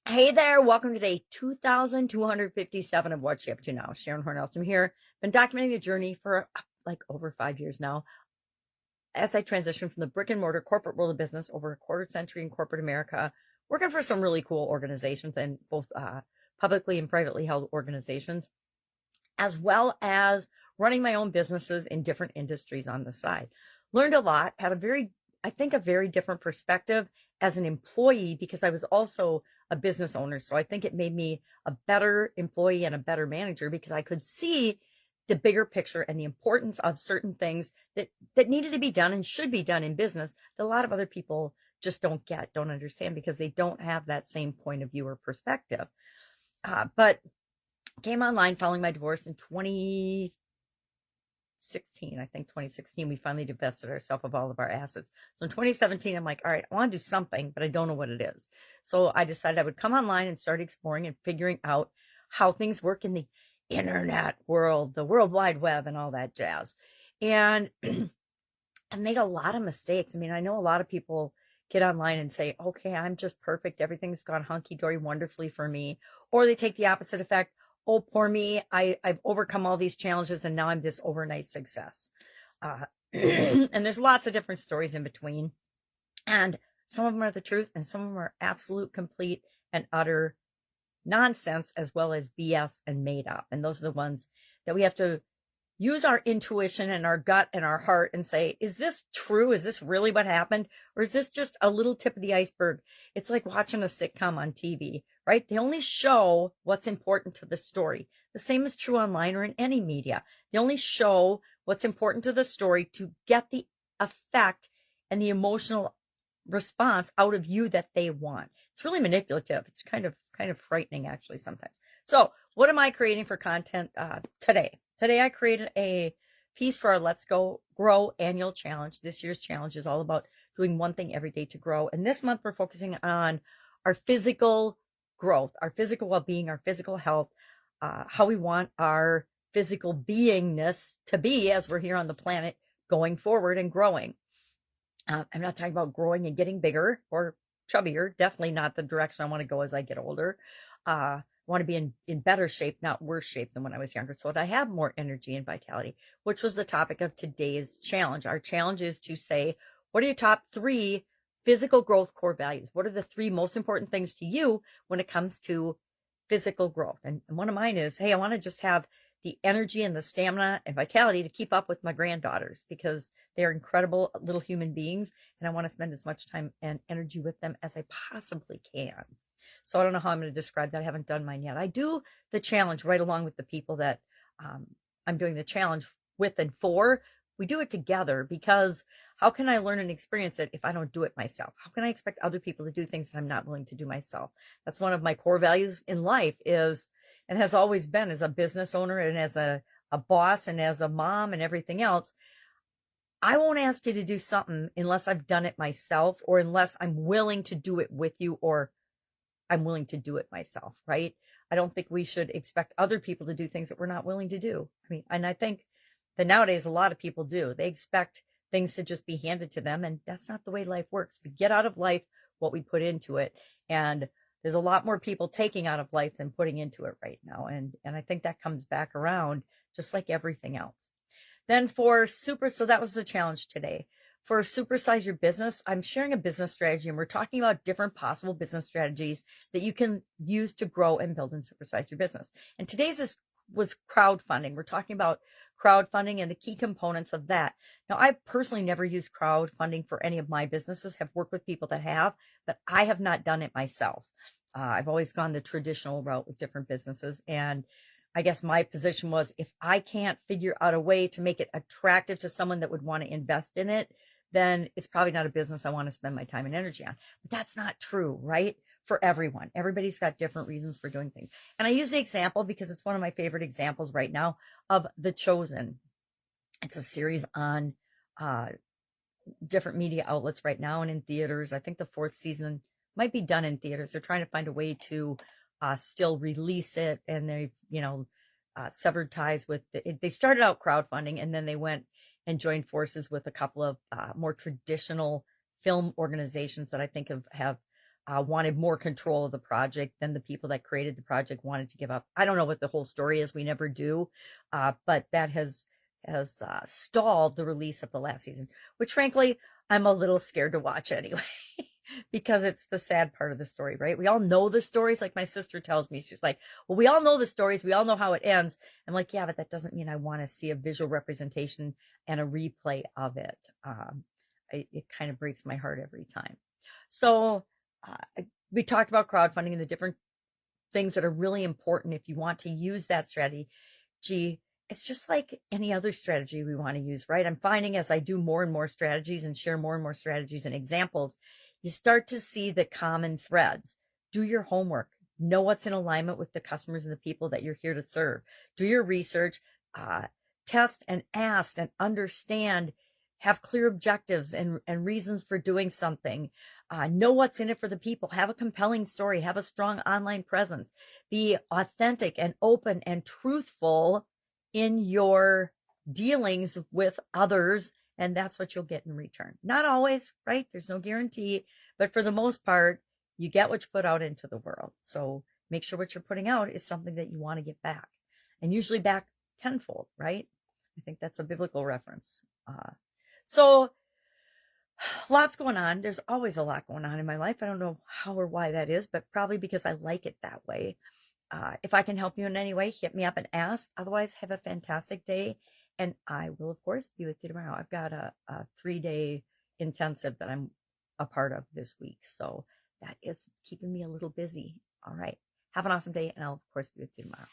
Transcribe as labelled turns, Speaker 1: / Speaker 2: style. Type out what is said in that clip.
Speaker 1: Hey there, welcome to day 2257 of What's She Up To Now. Sharon Horne-Ellstrom here. Been documenting the journey for like over 5 years now as I transition from the brick and mortar corporate world of business over a quarter century in corporate America, working for some really cool organizations and both publicly and privately held organizations, as well as running my own businesses in different industries on the side. Learned a lot, had a very different perspective as an employee because I was also a business owner. So I think it made me a better employee and a better manager because I could see the bigger picture and the importance of certain things that needed to be done and should be done in business that a lot of other people just don't understand because they don't have that same point of view or perspective. But came online following my divorce in 2016. I think 2016, we finally divested ourselves of all of our assets. So in 2017, I'm like, all right, I want to do something, but I don't know what it is. So I decided I would come online and start exploring and figuring out how things work in the internet world, the World Wide Web and all that jazz. And I made a lot of mistakes. I mean, I know a lot of people get online and say, okay, I'm just perfect. Everything's gone hunky-dory wonderfully for me. Or they take the opposite effect. Oh, poor me. I've overcome all these challenges and now I'm this overnight success. And there's lots of different stories in between. And some of them are the truth and some of them are absolute, complete, and utter nonsense, as well as BS and made up. And those are the ones that we have to use our intuition and our gut and our heart and say, is this true? Is this really what happened? Or is this just a little tip of the iceberg? It's like watching a sitcom on TV, right? They only show what's important to the story. The same is true online or in any media. They only show what's important to the story to get the effect and the emotional response out of you that they want. It's really manipulative. It's kind of frightening actually sometimes. So what am I creating for content today? Today I created a piece for our Let's Go Grow annual challenge. This year's challenge is all about doing one thing every day to grow. And this month we're focusing on our physical growth, our physical well-being, our physical health, how we want our physical beingness to be as we're here on the planet going forward and growing. I'm not talking about growing and getting bigger or chubbier. Definitely not the direction I want to go as I get older. I want to be in better shape, not worse shape than when I was younger, so that I have more energy and vitality, which was the topic of today's challenge. Our challenge is to say, what are your top 3 physical growth core values? What are the 3 most important things to you when it comes to physical growth? And one of mine is, hey, I want to just have the energy and the stamina and vitality to keep up with my granddaughters because they're incredible little human beings. And I want to spend as much time and energy with them as I possibly can. So I don't know how I'm going to describe that. I haven't done mine yet. I do the challenge right along with the people that I'm doing the challenge with and for. We do it together because how can I learn and experience it if I don't do it myself? How can I expect other people to do things that I'm not willing to do myself? That's one of my core values in life is, and has always been as a business owner and as a boss and as a mom and everything else. I won't ask you to do something unless I've done it myself or unless I'm willing to do it with you or I'm willing to do it myself, right? I don't think we should expect other people to do things that we're not willing to do. I mean, and I think that nowadays a lot of people do. They expect things to just be handed to them, and that's not the way life works. We get out of life what we put into it, and there's a lot more people taking out of life than putting into it right now, and I think that comes back around just like everything else. Then so that was the challenge today. For Supersize Your Business, I'm sharing a business strategy, and we're talking about different possible business strategies that you can use to grow and build and supersize your business. And today's was crowdfunding. We're talking about crowdfunding and the key components of that. Now, I personally never used crowdfunding for any of my businesses, have worked with people that have, but I have not done it myself. I've always gone the traditional route with different businesses. And I guess my position was if I can't figure out a way to make it attractive to someone that would want to invest in it, then it's probably not a business I want to spend my time and energy on. But that's not true, right? For everyone. Everybody's got different reasons for doing things. And I use the example because it's one of my favorite examples right now of The Chosen. It's a series on different media outlets right now and in theaters. I think the 4th season might be done in theaters. They're trying to find a way to still release it. And they've, severed ties with they started out crowdfunding and then they went and joined forces with a couple of more traditional film organizations that I think have wanted more control of the project than the people that created the project wanted to give up. I don't know what the whole story is. We never do. But that has stalled the release of the last season, which frankly, I'm a little scared to watch anyway, because it's the sad part of the story, right? We all know the stories. Like my sister tells me, she's like, well, we all know the stories. We all know how it ends. I'm like, yeah, but that doesn't mean I want to see a visual representation and a replay of it. It kind of breaks my heart every time. So we talked about crowdfunding and the different things that are really important if you want to use that strategy. It's just like any other strategy we want to use, right? I'm finding as I do more and more strategies and share more and more strategies and examples, you start to see the common threads. Do your homework. Know what's in alignment with the customers and the people that you're here to serve. Do your research. Test and ask and understand. Have clear objectives and reasons for doing something. Know what's in it for the people. Have a compelling story. Have a strong online presence. Be authentic and open and truthful in your dealings with others, and that's what you'll get in return. Not always, right? There's no guarantee, but for the most part, you get what you put out into the world. So make sure what you're putting out is something that you want to get back, and usually back tenfold, right? I think that's a biblical reference. So lots going on. There's always a lot going on in my life. I don't know how or why that is, but probably because I like it that way. If I can help you in any way, hit me up and ask. Otherwise, have a fantastic day. And I will, of course, be with you tomorrow. I've got a 3-day intensive that I'm a part of this week. So that is keeping me a little busy. All right. Have an awesome day. And I'll, of course, be with you tomorrow.